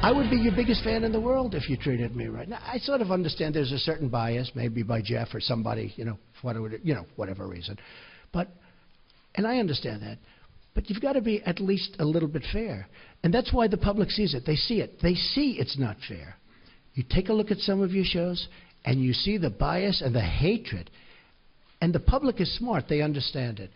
I would be your biggest fan in the world if you treated me right. Now, I sort of understand there's a certain bias, maybe by Jeff or somebody, for whatever reason. And I understand that. But you've got to be at least a little bit fair. And that's why the public sees it. They see it. They see it's not fair. You take a look at some of your shows, and you see the bias and the hatred. And the public is smart. They understand it.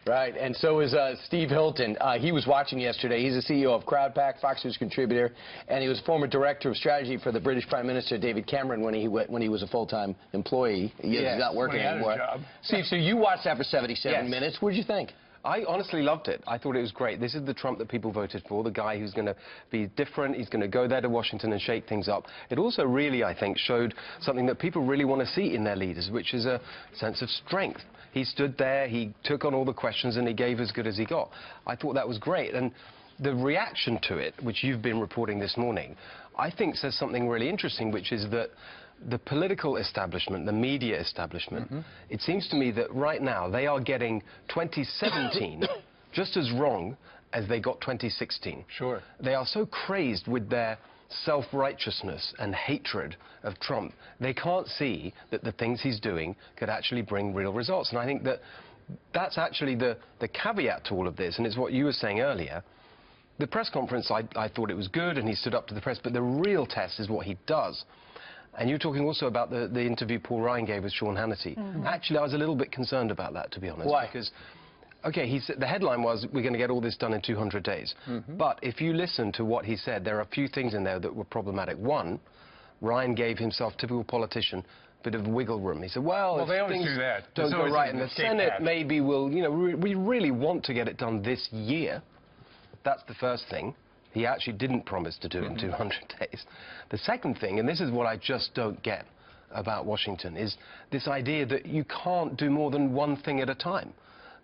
Right, and so is Steve Hilton. He was watching yesterday. He's the CEO of CrowdPack, Fox News contributor, and he was former director of strategy for the British Prime Minister David Cameron when he was a full-time employee. He's not working anymore. Steve, so you watched that for 77 minutes. What did you think? I honestly loved it. I thought it was great. This is the Trump that people voted for, the guy who's going to be different. He's going to go there to Washington and shake things up. It also really, I think, showed something that people really want to see in their leaders, which is a sense of strength. He stood there, he took on all the questions, and he gave as good as he got. I thought that was great. And the reaction to it, which you've been reporting this morning, I think says something really interesting, which is that the political establishment, the media establishment, it seems to me that right now they are getting 2017 just as wrong as they got 2016. Sure. They are so crazed with their self-righteousness and hatred of Trump. They can't see that the things he's doing could actually bring real results. And I think that that's actually the caveat to all of this, and it's what you were saying earlier. The press conference, I thought it was good, and he stood up to the press, but the real test is what he does. And you're talking also about the interview Paul Ryan gave with Sean Hannity. Actually, I was a little bit concerned about that, to be honest. Why? Because, okay, he said, the headline was, we're going to get all this done in 200 days. But if you listen to what he said, there are a few things in there that were problematic. One, Ryan gave himself, typical politician, a bit of wiggle room. He said, well they if always things do that. don't go right in the Senate, maybe we'll, we really want to get it done this year. That's the first thing. He actually didn't promise to do it in 200 days. The second thing, and this is what I just don't get about Washington, is this idea that you can't do more than one thing at a time.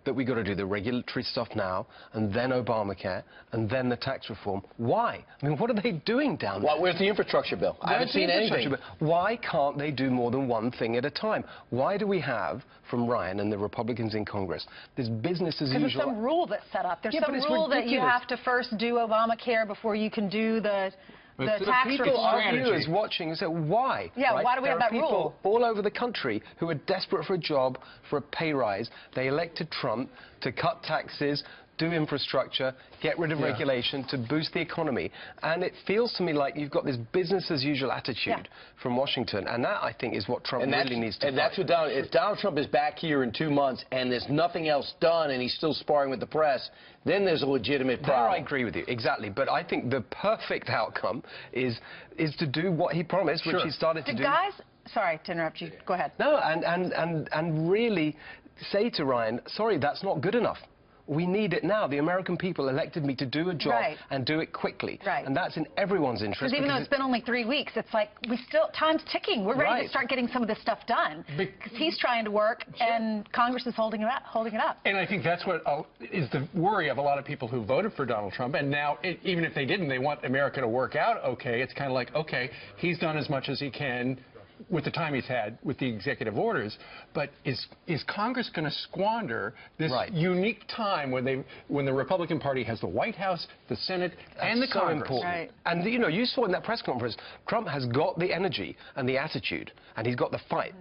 That we've got to do the regulatory stuff now, and then Obamacare, and then the tax reform. Why? I mean, what are they doing down there? Where's the infrastructure bill? I haven't seen anything. Why can't they do more than one thing at a time? Why do we have, from Ryan and the Republicans in Congress, this business as usual? Because there's some rule that's set up. There's some rule that you have to first do Obamacare before you can do the tax people reform. are viewers watching and say, why? Yeah, why do we have that rule? There are people all over the country who are desperate for a job, for a pay rise. They elected Trump to cut taxes, do infrastructure, get rid of regulation to boost the economy. And it feels to me like you've got this business-as-usual attitude from Washington, and that, I think, is what Trump really needs to fight. And that's what if Donald Trump is back here in 2 months and there's nothing else done and he's still sparring with the press, then there's a legitimate problem. There I agree with you, exactly. But I think the perfect outcome is to do what he promised, which he started to do. Guys, sorry to interrupt you. Go ahead. No, and really say to Ryan, sorry, that's not good enough. We need it now. The American people elected me to do a job and do it quickly. And that's in everyone's interest. Because even though it's been only 3 weeks, it's like time's ticking. We're ready to start getting some of this stuff done. Because he's trying to work and Congress is holding it up. And I think that's what is the worry of a lot of people who voted for Donald Trump. And now, even if they didn't, they want America to work out okay. It's kind of like, okay, he's done as much as he can with the time he's had with the executive orders, but is Congress going to squander this unique time when the Republican Party has the White House, the Senate, and the Congress? Important. And you saw in that press conference, Trump has got the energy and the attitude, and he's got the fight.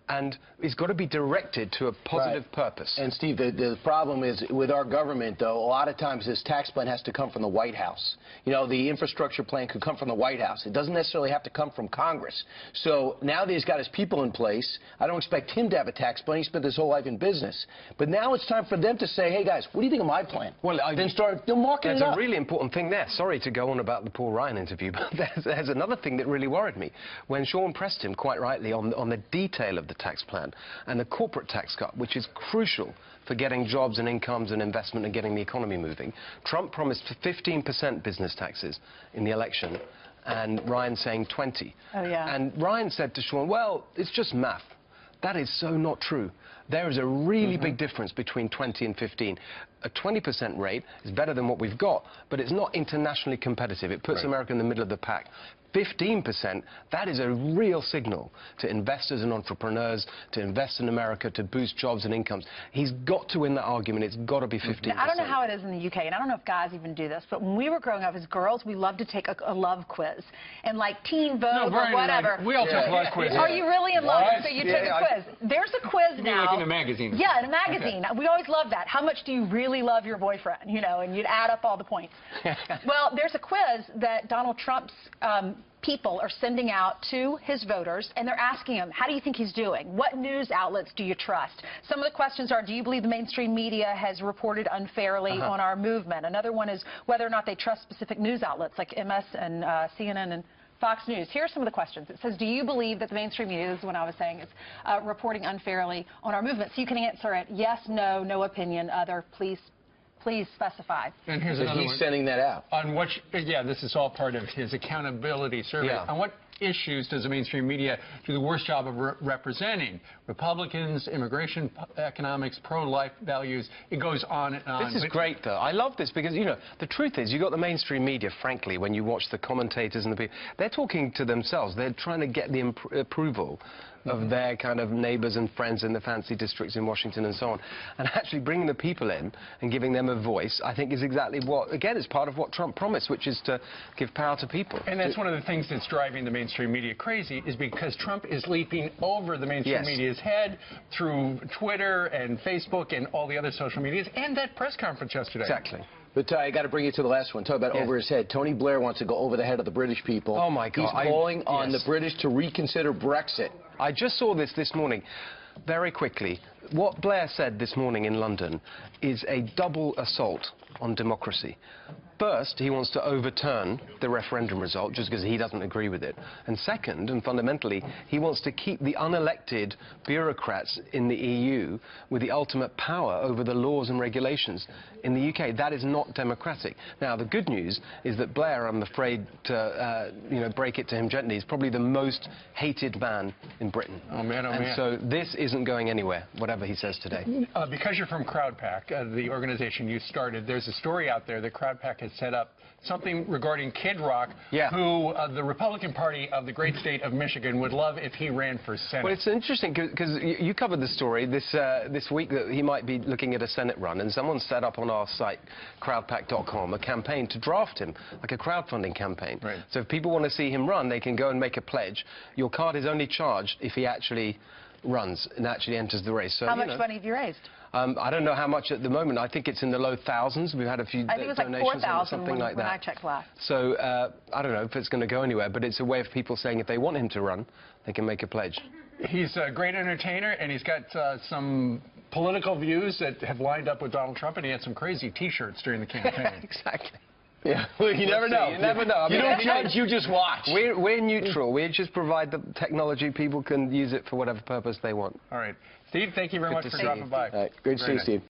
And it's got to be directed to a positive purpose. And, Steve, the problem is with our government, though, a lot of times this tax plan has to come from the White House. The infrastructure plan could come from the White House. It doesn't necessarily have to come from Congress. So now that he's got his people in place, I don't expect him to have a tax plan. He spent his whole life in business. But now it's time for them to say, hey, guys, what do you think of my plan? Well, then start marketing it up. There's a really important thing there. Sorry to go on about the Paul Ryan interview, but there's another thing that really worried me. When Sean pressed him, quite rightly, on the detail of the tax plan and the corporate tax cut, which is crucial for getting jobs and incomes and investment and getting the economy moving. Trump promised 15% business taxes in the election, and Ryan saying 20. And Ryan said to Sean, well, it's just math. That is so not true. There is a really big difference between 20 and 15. a 20% rate is better than what we've got, but it's not internationally competitive. It puts America in the middle of the pack. 15%, that is a real signal to investors and entrepreneurs to invest in America, to boost jobs and incomes. He's got to win that argument. It's got to be 15%. Now, I don't know how it is in the UK, and I don't know if guys even do this, but when we were growing up as girls, we loved to take a love quiz. And like Teen Vogue or whatever. We all took love quizzes. Are you really in love? So you took a quiz. There's a quiz now. Like in a magazine. Yeah, in a magazine. Okay. We always loved that. How much do you really love your boyfriend? You know, and you'd add up all the points. Well, there's a quiz that Donald Trump's people are sending out to his voters, and they're asking him, how do you think he's doing? What news outlets do you trust? Some of the questions are, do you believe the mainstream media has reported unfairly on our movement? Another one is whether or not they trust specific news outlets like MS and CNN and Fox News. Here are some of the questions. It says, do you believe that the mainstream media, this is what I was saying, is reporting unfairly on our movement? So you can answer it yes, no, no opinion, other, please specify. And here's another one. He's sending that out. On what, this is all part of his accountability survey. Yeah. On what issues does the mainstream media do the worst job of representing? Republicans, immigration, economics, pro-life values. It goes on and on. This is great, though. I love this because, you know, the truth is, you've got the mainstream media, frankly, when you watch the commentators and the people, they're talking to themselves. They're trying to get the approval of their kind of neighbors and friends in the fancy districts in Washington and so on. And actually bringing the people in and giving them a voice, I think, is exactly what, again, is part of what Trump promised, which is to give power to people. And that's one of the things that's driving the mainstream media crazy, is because Trump is leaping over the mainstream media's head through Twitter and Facebook and all the other social medias, and that press conference yesterday. Exactly. But I got to bring you to the last one. Talk about over his head. Tony Blair wants to go over the head of the British people. Oh, my God. He's calling on the British to reconsider Brexit. I just saw this morning. Very quickly, what Blair said this morning in London is a double assault on democracy. First, he wants to overturn the referendum result just because he doesn't agree with it. And second, and fundamentally, he wants to keep the unelected bureaucrats in the EU with the ultimate power over the laws and regulations in the UK. That is not democratic. Now, the good news is that Blair, I'm afraid to break it to him gently, is probably the most hated man in Britain. Oh, man, oh, man. And so this isn't going anywhere, whatever he says today. Because you're from CrowdPack, the organization you started, there's a story out there that CrowdPack has set up something regarding Kid Rock, who the Republican Party of the great state of Michigan would love if he ran for Senate. Well, it's interesting because you covered the story this week that he might be looking at a Senate run, and someone set up on our site, crowdpack.com, a campaign to draft him, like a crowdfunding campaign. Right. So if people want to see him run, they can go and make a pledge. Your card is only charged if he actually runs and actually enters the race. So, how much money have you raised? I don't know how much at the moment. I think it's in the low thousands. We've had a few donations. I think it was like 4,000 something like that. when I checked last. So I don't know if it's going to go anywhere, but it's a way of people saying if they want him to run, they can make a pledge. He's a great entertainer, and he's got some political views that have lined up with Donald Trump, and he had some crazy T-shirts during the campaign. Exactly. Yeah, well, you never know. You never know. You don't judge, you just watch. We're neutral. We just provide the technology. People can use it for whatever purpose they want. All right. Steve, thank you very much for dropping by. Great to see you, Steve.